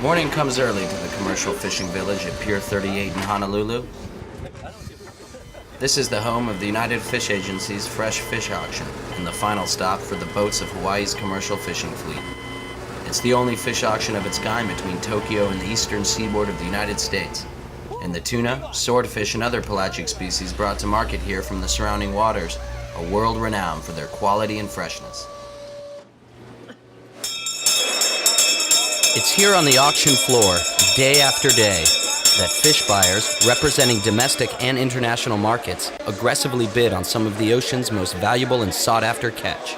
Morning comes early to the commercial fishing village at Pier 38 in Honolulu. This is the home of the United Fish Agency's Fresh Fish Auction and the final stop for the boats of Hawaii's commercial fishing fleet. It's the only fish auction of its kind between Tokyo and the eastern seaboard of the United States. And the tuna, swordfish, and other pelagic species brought to market here from the surrounding waters are world renowned for their quality and freshness. It's here on the auction floor, day after day, that fish buyers, representing domestic and international markets, aggressively bid on some of the ocean's most valuable and sought-after catch.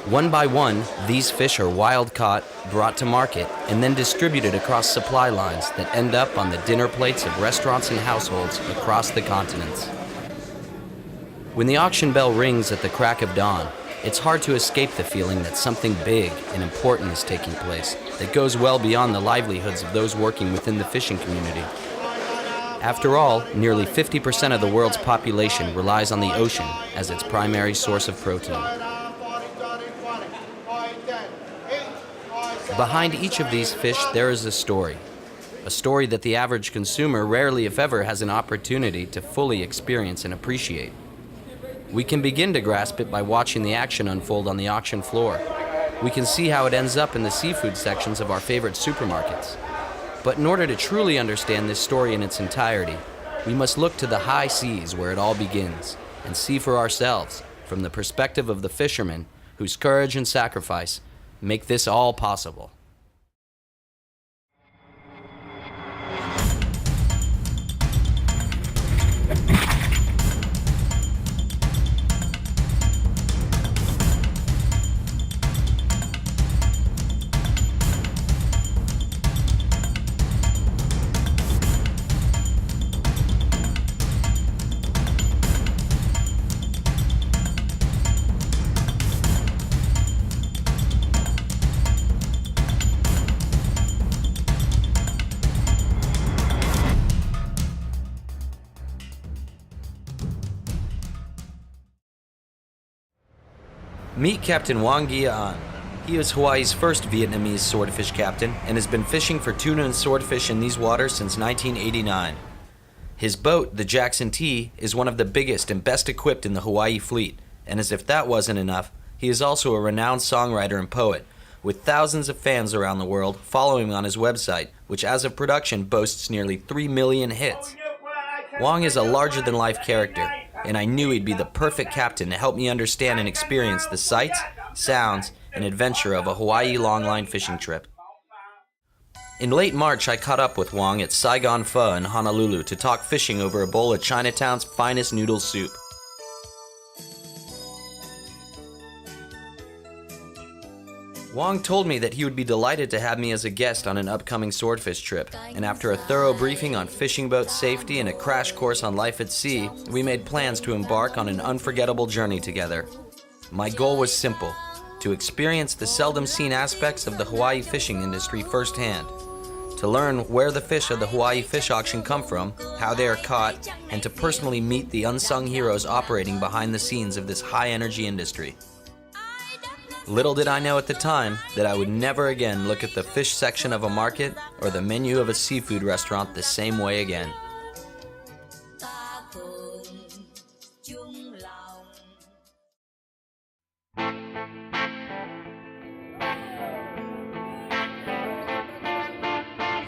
One by one, these fish are wild-caught, brought to market, and then distributed across supply lines that end up on the dinner plates of restaurants and households across the continents. When the auction bell rings at the crack of dawn, it's hard to escape the feeling that something big and important is taking place that goes well beyond the livelihoods of those working within the fishing community. After all, nearly 50% of the world's population relies on the ocean as its primary source of protein. Behind each of these fish, there is a story that the average consumer rarely, if ever, has an opportunity to fully experience and appreciate. We can begin to grasp it by watching the action unfold on the auction floor. We can see how it ends up in the seafood sections of our favorite supermarkets. But in order to truly understand this story in its entirety, we must look to the high seas where it all begins and see for ourselves, from the perspective of the fishermen whose courage and sacrifice make this all possible. Meet Captain Wang Gia-an. He is Hawaii's first Vietnamese swordfish captain and has been fishing for tuna and swordfish in these waters since 1989. His boat, the Jackson T, is one of the biggest and best equipped in the Hawaii fleet, and as if that wasn't enough, he is also a renowned songwriter and poet, with thousands of fans around the world following him on his website, which as of production boasts nearly 3 million hits. Wang is a larger-than-life character, and I knew he'd be the perfect captain to help me understand and experience the sights, sounds, and adventure of a Hawaii longline fishing trip. In late March, I caught up with Wang at Saigon Pho in Honolulu to talk fishing over a bowl of Chinatown's finest noodle soup. Wang told me that he would be delighted to have me as a guest on an upcoming swordfish trip, and after a thorough briefing on fishing boat safety and a crash course on life at sea, we made plans to embark on an unforgettable journey together. My goal was simple: to experience the seldom-seen aspects of the Hawaii fishing industry firsthand, to learn where the fish of the Hawaii Fish Auction come from, how they are caught, and to personally meet the unsung heroes operating behind the scenes of this high-energy industry. Little did I know at the time that I would never again look at the fish section of a market or the menu of a seafood restaurant the same way again.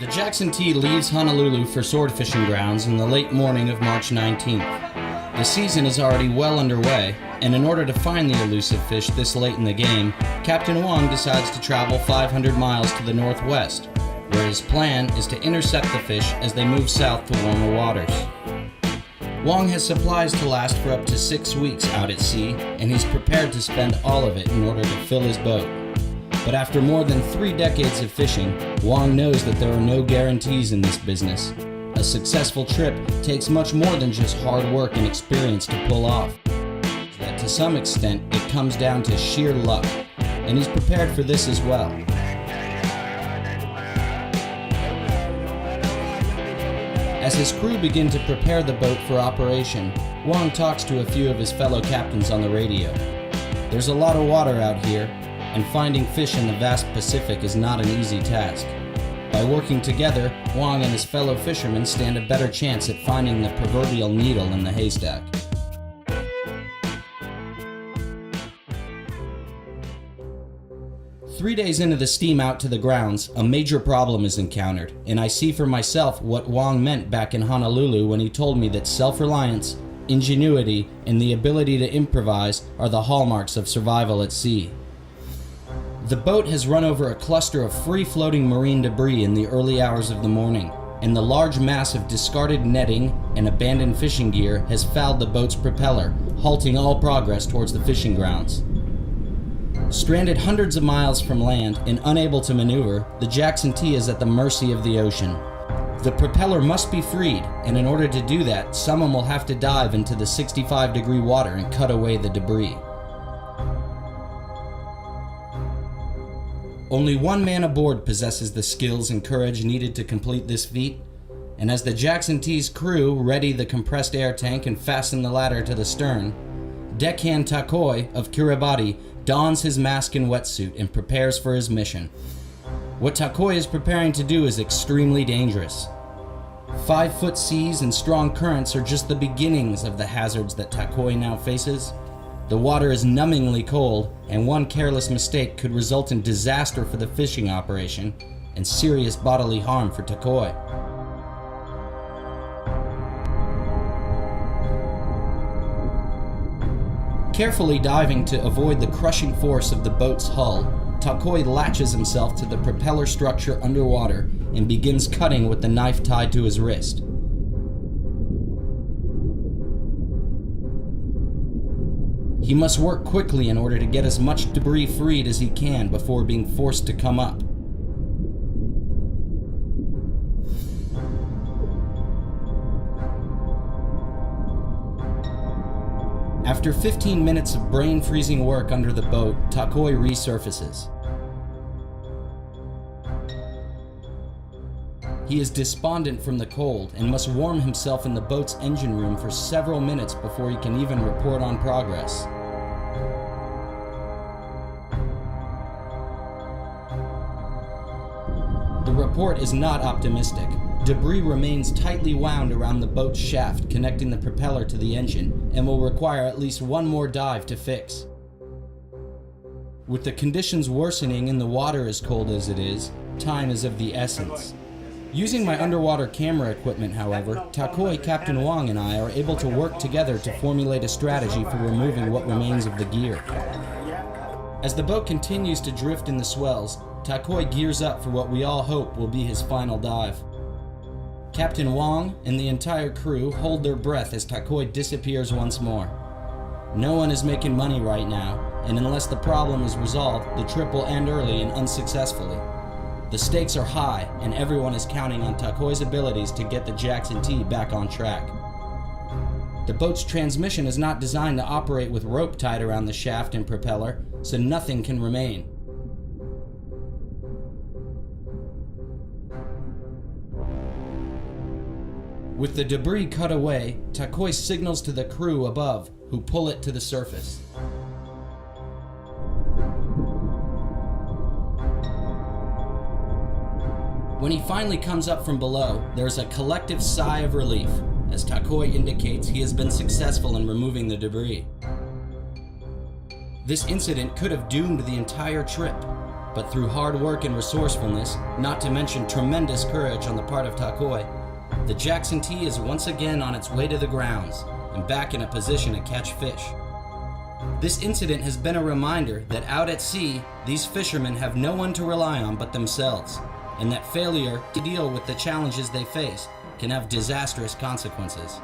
The Jackson T leaves Honolulu for sword fishing grounds in the late morning of March 19th. The season is already well underway, and in order to find the elusive fish this late in the game, Captain Wang decides to travel 500 miles to the northwest, where his plan is to intercept the fish as they move south to warmer waters. Wang has supplies to last for up to 6 weeks out at sea, and he's prepared to spend all of it in order to fill his boat. But after more than 3 decades of fishing, Wang knows that there are no guarantees in this business. A successful trip takes much more than just hard work and experience to pull off. That to some extent, it comes down to sheer luck, and he's prepared for this as well. As his crew begin to prepare the boat for operation, Wang talks to a few of his fellow captains on the radio. There's a lot of water out here, and finding fish in the vast Pacific is not an easy task. By working together, Wang and his fellow fishermen stand a better chance at finding the proverbial needle in the haystack. Three days into the steam out to the grounds, a major problem is encountered, and I see for myself what Wang meant back in Honolulu when he told me that self-reliance, ingenuity, and the ability to improvise are the hallmarks of survival at sea. The boat has run over a cluster of free-floating marine debris in the early hours of the morning, and the large mass of discarded netting and abandoned fishing gear has fouled the boat's propeller, halting all progress towards the fishing grounds. Stranded hundreds of miles from land and unable to maneuver, the Jackson T is at the mercy of the ocean. The propeller must be freed, and in order to do that, someone will have to dive into the 65-degree water and cut away the debris. Only one man aboard possesses the skills and courage needed to complete this feat, and as the Jackson T's crew ready the compressed air tank and fasten the ladder to the stern, deckhand Takoi of Kiribati dons his mask and wetsuit and prepares for his mission. What Takoi is preparing to do is extremely dangerous. 5-foot seas and strong currents are just the beginnings of the hazards that Takoi now faces. The water is numbingly cold, and one careless mistake could result in disaster for the fishing operation and serious bodily harm for Takoi. Carefully diving to avoid the crushing force of the boat's hull, Takoi latches himself to the propeller structure underwater and begins cutting with the knife tied to his wrist. He must work quickly in order to get as much debris freed as he can before being forced to come up. After 15 minutes of brain-freezing work under the boat, Takoi resurfaces. He is despondent from the cold and must warm himself in the boat's engine room for several minutes before he can even report on progress. The report is not optimistic. Debris remains tightly wound around the boat's shaft connecting the propeller to the engine and will require at least one more dive to fix. With the conditions worsening and the water as cold as it is, time is of the essence. Using my underwater camera equipment, however, Takoi, Captain Wang, and I are able to work together to formulate a strategy for removing what remains of the gear. As the boat continues to drift in the swells, Takoi gears up for what we all hope will be his final dive. Captain Wang and the entire crew hold their breath as Takoi disappears once more. No one is making money right now, and unless the problem is resolved, the trip will end early and unsuccessfully. The stakes are high, and everyone is counting on Takoi's abilities to get the Jackson T back on track. The boat's transmission is not designed to operate with rope tied around the shaft and propeller, so nothing can remain. With the debris cut away, Takoi signals to the crew above, who pull it to the surface. When he finally comes up from below, there's a collective sigh of relief, as Takoi indicates he has been successful in removing the debris. This incident could have doomed the entire trip, but through hard work and resourcefulness, not to mention tremendous courage on the part of Takoi, the Jackson T is once again on its way to the grounds and back in a position to catch fish. This incident has been a reminder that out at sea, these fishermen have no one to rely on but themselves, and that failure to deal with the challenges they face can have disastrous consequences.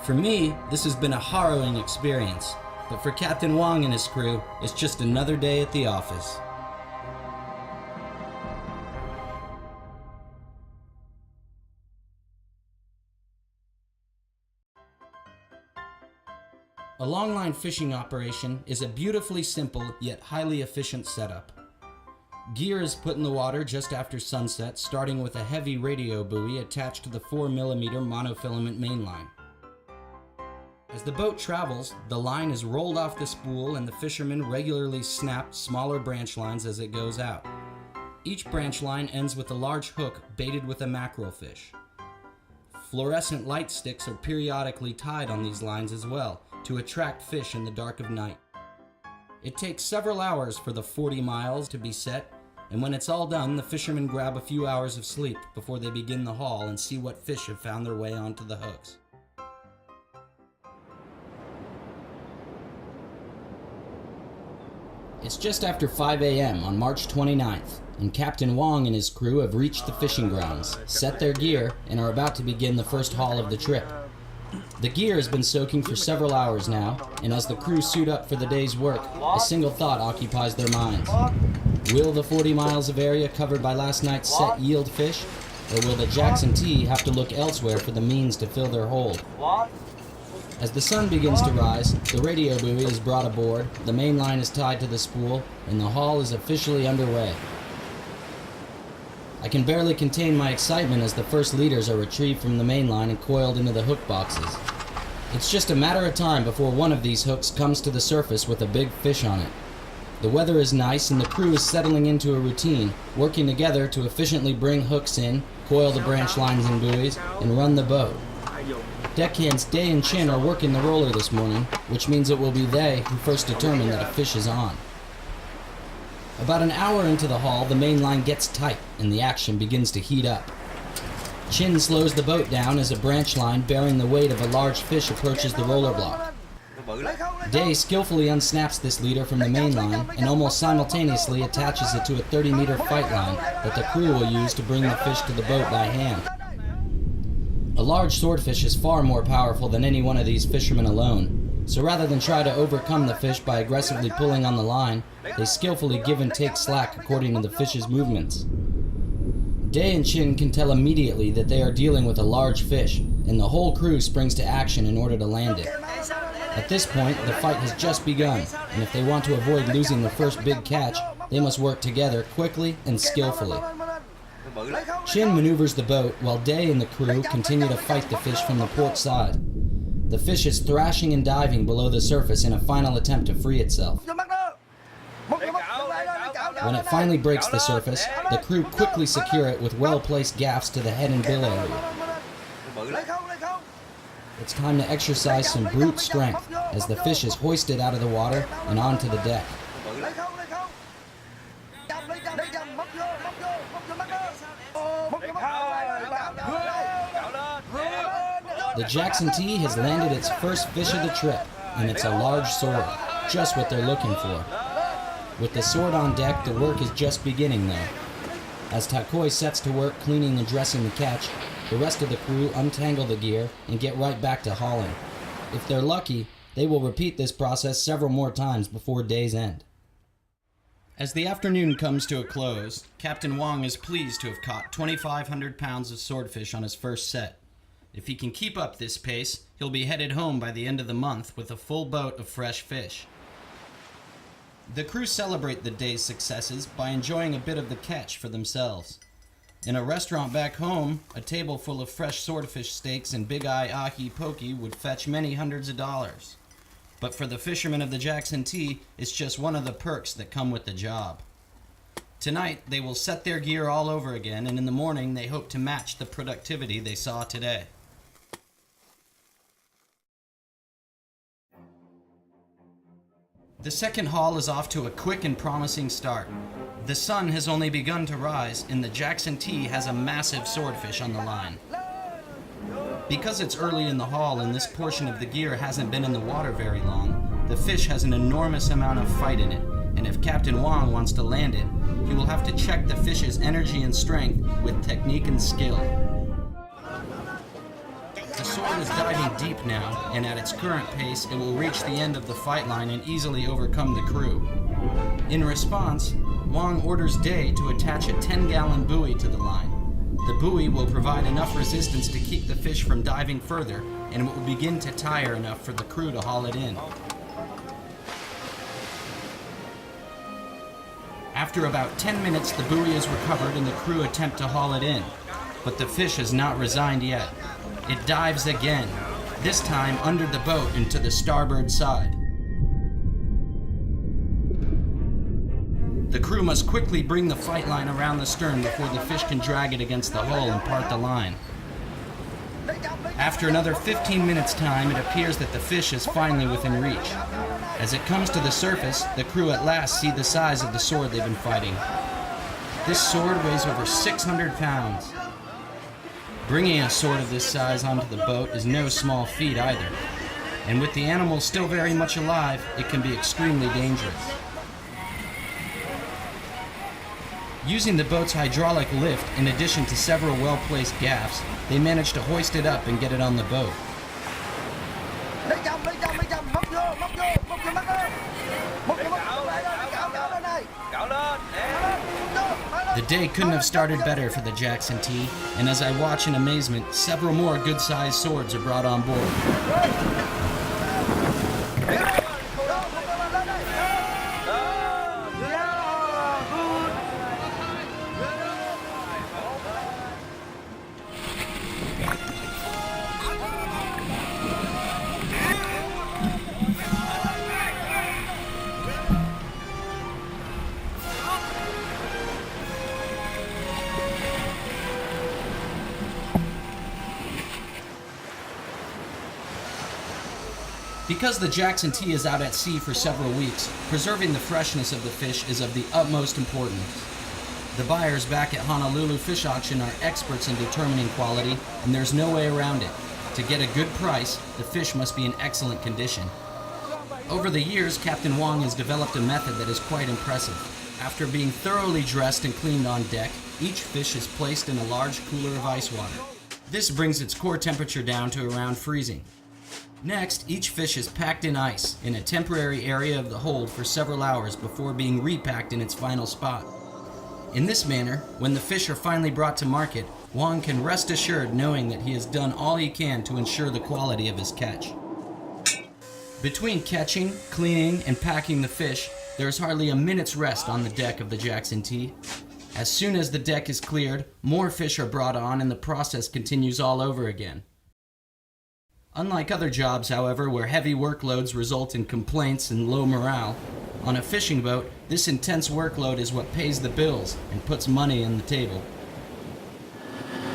For me, this has been a harrowing experience, but for Captain Wang and his crew, it's just another day at the office. A longline fishing operation is a beautifully simple yet highly efficient setup. Gear is put in the water just after sunset, starting with a heavy radio buoy attached to the 4mm monofilament mainline. As the boat travels, the line is rolled off the spool and the fishermen regularly snap smaller branch lines as it goes out. Each branch line ends with a large hook baited with a mackerel fish. Fluorescent light sticks are periodically tied on these lines as well to attract fish in the dark of night. It takes several hours for the 40 miles to be set, and when it's all done, the fishermen grab a few hours of sleep before they begin the haul and see what fish have found their way onto the hooks. It's just after 5 a.m. on March 29th, and Captain Wong and his crew have reached the fishing grounds, set their gear, and are about to begin the first haul of the trip. The gear has been soaking for several hours now, and as the crew suit up for the day's work, a single thought occupies their minds. Will the 40 miles of area covered by last night's set yield fish, or will the Jackson T have to look elsewhere for the means to fill their hold? As the sun begins to rise, the radio buoy is brought aboard, the main line is tied to the spool, and the haul is officially underway. I can barely contain my excitement as the first leaders are retrieved from the main line and coiled into the hook boxes. It's just a matter of time before one of these hooks comes to the surface with a big fish on it. The weather is nice and the crew is settling into a routine, working together to efficiently bring hooks in, coil the branch lines and buoys, and run the boat. Deckhands Day and Chin are working the roller this morning, which means it will be they who first determine that a fish is on. About an hour into the haul, the main line gets tight and the action begins to heat up. Chin slows the boat down as a branch line bearing the weight of a large fish approaches the roller block. Day skillfully unsnaps this leader from the main line and almost simultaneously attaches it to a 30-meter fight line that the crew will use to bring the fish to the boat by hand. A large swordfish is far more powerful than any one of these fishermen alone, so rather than try to overcome the fish by aggressively pulling on the line, they skillfully give and take slack according to the fish's movements. Day and Chin can tell immediately that they are dealing with a large fish, and the whole crew springs to action in order to land it. At this point, the fight has just begun, and if they want to avoid losing the first big catch, they must work together quickly and skillfully. Chin maneuvers the boat while Day and the crew continue to fight the fish from the port side. The fish is thrashing and diving below the surface in a final attempt to free itself. When it finally breaks the surface, the crew quickly secure it with well-placed gaffs to the head and bill area. It's time to exercise some brute strength as the fish is hoisted out of the water and onto the deck. The Jackson T has landed its first fish of the trip, and it's a large sword, just what they're looking for. With the sword on deck, the work is just beginning though. As Takoi sets to work cleaning and dressing the catch, the rest of the crew untangle the gear and get right back to hauling. If they're lucky, they will repeat this process several more times before day's end. As the afternoon comes to a close, Captain Wong is pleased to have caught 2,500 pounds of swordfish on his first set. If he can keep up this pace, he'll be headed home by the end of the month with a full boat of fresh fish. The crew celebrate the day's successes by enjoying a bit of the catch for themselves. In a restaurant back home, a table full of fresh swordfish steaks and big eye ahi poke would fetch many hundreds of dollars. But for the fishermen of the Jackson T, it's just one of the perks that come with the job. Tonight, they will set their gear all over again, and in the morning they hope to match the productivity they saw today. The second haul is off to a quick and promising start. The sun has only begun to rise, and the Jackson T has a massive swordfish on the line. Because it's early in the haul and this portion of the gear hasn't been in the water very long, the fish has an enormous amount of fight in it, and if Captain Wong wants to land it, he will have to check the fish's energy and strength with technique and skill. The sword is diving deep now, and at its current pace, it will reach the end of the fight line and easily overcome the crew. In response, Wong orders Day to attach a 10-gallon buoy to the line. The buoy will provide enough resistance to keep the fish from diving further, and it will begin to tire enough for the crew to haul it in. After about 10 minutes, the buoy is recovered and the crew attempt to haul it in. But the fish has not resigned yet. It dives again, this time under the boat and to the starboard side. The crew must quickly bring the fight line around the stern before the fish can drag it against the hull and part the line. After another 15 minutes time, it appears that the fish is finally within reach. As it comes to the surface, the crew at last see the size of the sword they've been fighting. This sword weighs over 600 pounds. Bringing a sword of this size onto the boat is no small feat either. And with the animal still very much alive, it can be extremely dangerous. Using the boat's hydraulic lift, in addition to several well-placed gaffs, they managed to hoist it up and get it on the boat. The day couldn't have started better for the Jackson T, and as I watch in amazement, several more good-sized swords are brought on board. Because the Jackson T is out at sea for several weeks, preserving the freshness of the fish is of the utmost importance. The buyers back at Honolulu Fish Auction are experts in determining quality, and there's no way around it. To get a good price, the fish must be in excellent condition. Over the years, Captain Wong has developed a method that is quite impressive. After being thoroughly dressed and cleaned on deck, each fish is placed in a large cooler of ice water. This brings its core temperature down to around freezing. Next, each fish is packed in ice in a temporary area of the hold for several hours before being repacked in its final spot. In this manner, when the fish are finally brought to market, Wong can rest assured knowing that he has done all he can to ensure the quality of his catch. Between catching, cleaning, and packing the fish, there is hardly a minute's rest on the deck of the Jackson T. As soon as the deck is cleared, more fish are brought on and the process continues all over again. Unlike other jobs, however, where heavy workloads result in complaints and low morale, on a fishing boat, this intense workload is what pays the bills and puts money on the table.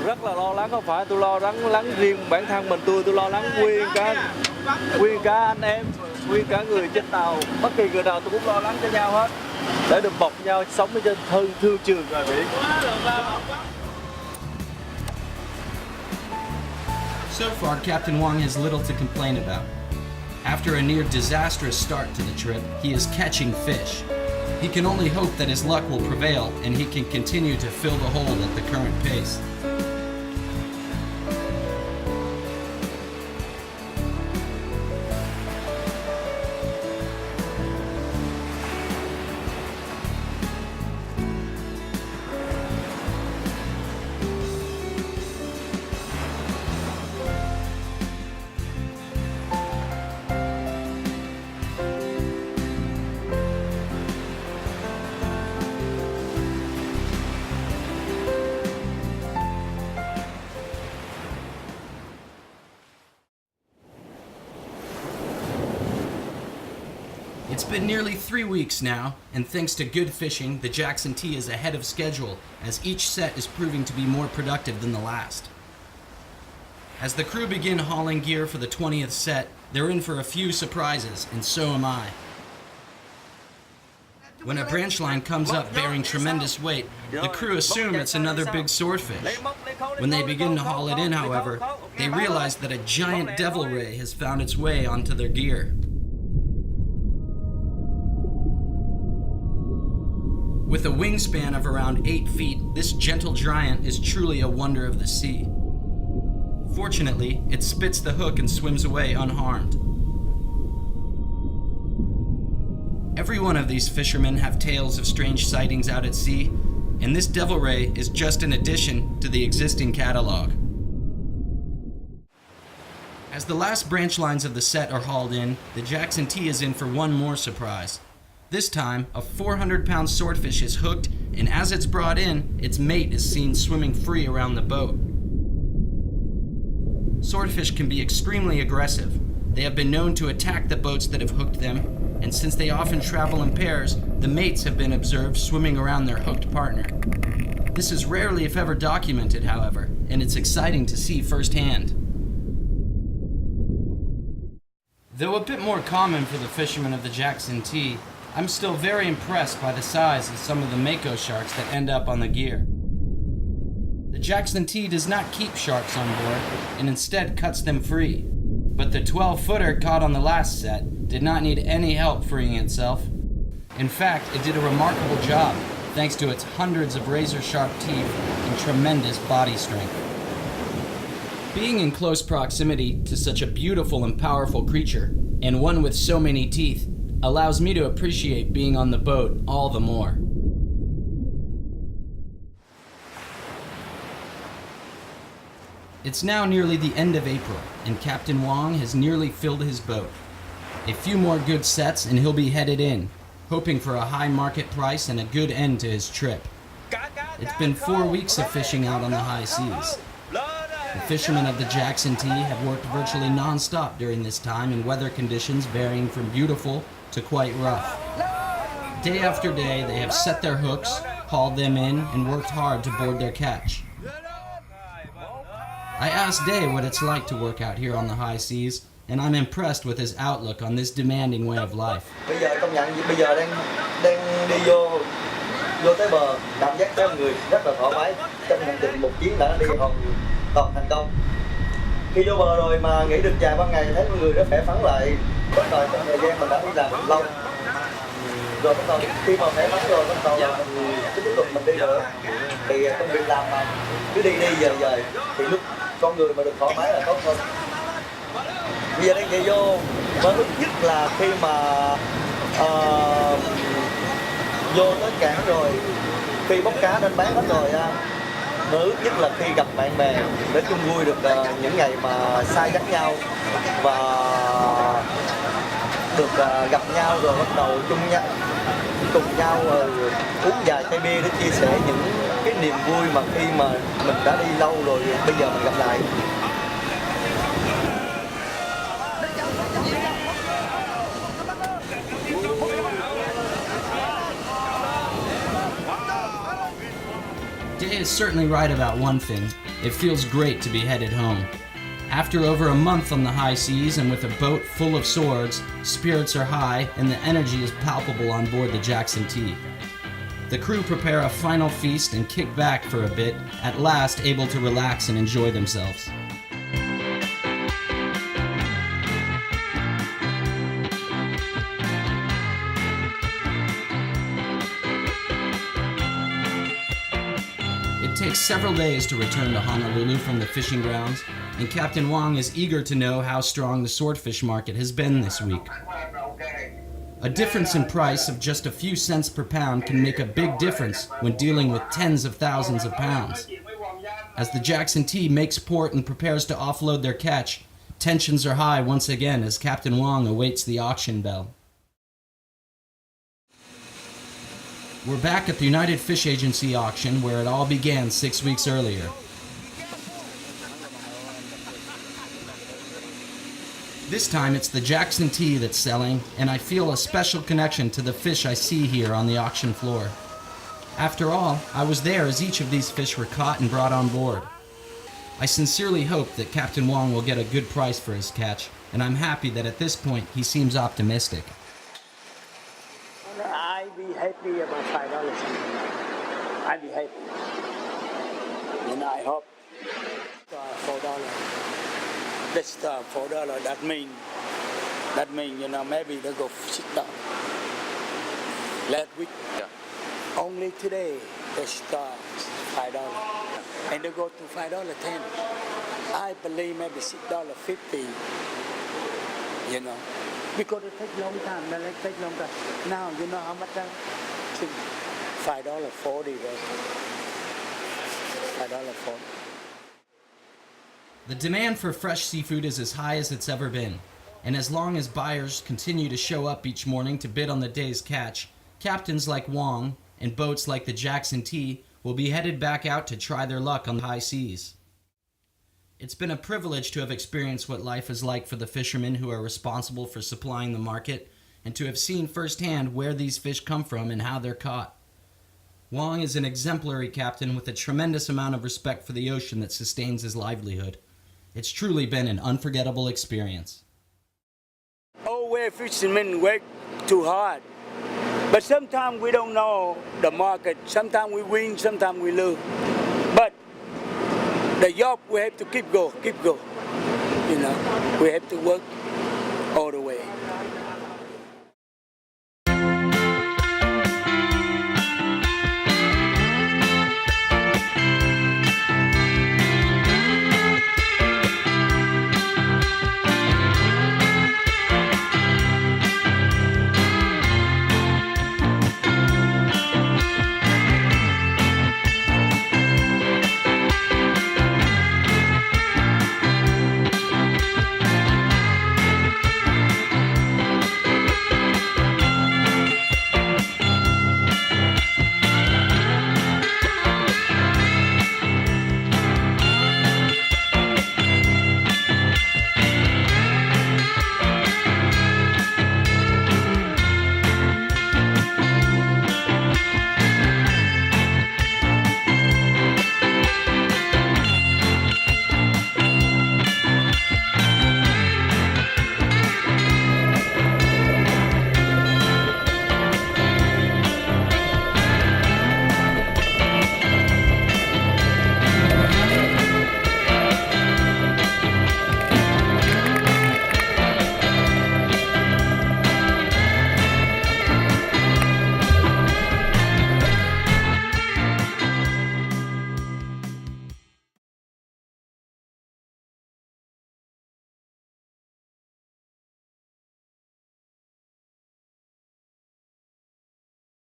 Rất là lo lắng, không phải tôi lo lắng riêng bản thân mình tôi lo lắng nguyên cả anh em, nguyên cả người trên tàu, bất kỳ người nào tôi cũng lo lắng cho nhau hết, để được bọc nhau sống trên thương trường ngoài biển. So far, Captain Wong has little to complain about. After a near disastrous start to the trip, he is catching fish. He can only hope that his luck will prevail and he can continue to fill the hold at the current pace. It's been nearly 3 weeks now, and thanks to good fishing, the Jackson T is ahead of schedule, as each set is proving to be more productive than the last. As the crew begin hauling gear for the 20th set, they're in for a few surprises, and so am I. When a branch line comes up bearing tremendous weight, the crew assume it's another big swordfish. When they begin to haul it in, however, they realize that a giant devil ray has found its way onto their gear. With a wingspan of around 8 feet, this gentle giant is truly a wonder of the sea. Fortunately, it spits the hook and swims away unharmed. Every one of these fishermen have tales of strange sightings out at sea, and this devil ray is just an addition to the existing catalog. As the last branch lines of the set are hauled in, the Jackson T is in for one more surprise. This time, a 400-pound swordfish is hooked, and as it's brought in, its mate is seen swimming free around the boat. Swordfish can be extremely aggressive. They have been known to attack the boats that have hooked them, and since they often travel in pairs, the mates have been observed swimming around their hooked partner. This is rarely if ever documented, however, and it's exciting to see firsthand. Though a bit more common for the fishermen of the Jackson T, I'm still very impressed by the size of some of the mako sharks that end up on the gear. The Jackson T does not keep sharks on board, and instead cuts them free. But the 12-footer caught on the last set did not need any help freeing itself. In fact, it did a remarkable job, thanks to its hundreds of razor-sharp teeth and tremendous body strength. Being in close proximity to such a beautiful and powerful creature, and one with so many teeth, allows me to appreciate being on the boat all the more. It's now nearly the end of April, and Captain Wong has nearly filled his boat. A few more good sets and he'll be headed in, hoping for a high market price and a good end to his trip. It's been 4 weeks of fishing out on the high seas. The fishermen of the Jackson T have worked virtually non-stop during this time in weather conditions varying from beautiful to quite rough. Day after day, they have set their hooks, hauled them in, and worked hard to board their catch. I asked Day what it's like to work out here on the high seas, and I'm impressed with his outlook on this demanding way of life. Bây giờ công nhận bây giờ đang đi vô tới bờ, cảm giác cho người rất là thoải mái. Trong hành trình một chuyến đã đi hoàn toàn thành công. Khi vô bờ rồi mà nghỉ được vài ban ngày thấy mọi người rất khỏe khoắn lại. Bắt đầu trong thời gian mình đã đi làm lâu. Rồi bắt đầu khi mà khỏe khoắn rồi bắt đầu là mình tiếp tục mình đi nữa. Thì công việc làm mà cứ đi về thì lúc con người mà được thoải mái là tốt hơn. Bây giờ đang chạy vô mơ ước nhất là khi mà vô tới cảng rồi, khi bốc cá đến bán hết rồi, mơ ước nhất là khi gặp bạn bè để chung vui được những ngày mà xa dắt nhau và được gặp nhau rồi bắt đầu cùng nhau uống vài chai bia để chia sẻ những cái niềm vui mà khi mà mình đã đi lâu rồi bây giờ mình gặp lại. Day is certainly right about one thing. It feels great to be headed home. After over a month on the high seas and with a boat full of swords, spirits are high and the energy is palpable on board the Jackson T. The crew prepare a final feast and kick back for a bit, at last able to relax and enjoy themselves. It takes several days to return to Honolulu from the fishing grounds, and Captain Wong is eager to know how strong the swordfish market has been this week. A difference in price of just a few cents per pound can make a big difference when dealing with tens of thousands of pounds. As the Jackson T makes port and prepares to offload their catch, tensions are high once again as Captain Wong awaits the auction bell. We're back at the United Fish Agency auction where it all began 6 weeks earlier. This time it's the Jackson T that's selling, and I feel a special connection to the fish I see here on the auction floor. After all, I was there as each of these fish were caught and brought on board. I sincerely hope that Captain Wong will get a good price for his catch, and I'm happy that at this point he seems optimistic. I'd be happy about $5 something. I'd be happy. And I hope $4. This $4. That mean maybe they go $6. Last week, only today they start $5, and they go to $5.10. I believe maybe $6.50. Because it takes long time. Now you know how much that? $5.40. $5.40. The demand for fresh seafood is as high as it's ever been, and as long as buyers continue to show up each morning to bid on the day's catch, captains like Wong and boats like the Jackson T will be headed back out to try their luck on the high seas. It's been a privilege to have experienced what life is like for the fishermen who are responsible for supplying the market, and to have seen firsthand where these fish come from and how they're caught. Wong is an exemplary captain with a tremendous amount of respect for the ocean that sustains his livelihood. It's truly been an unforgettable experience. Always fishermen work too hard, but sometimes we don't know the market. Sometimes we win, sometimes we lose. But the job we have to keep go. You know, we have to work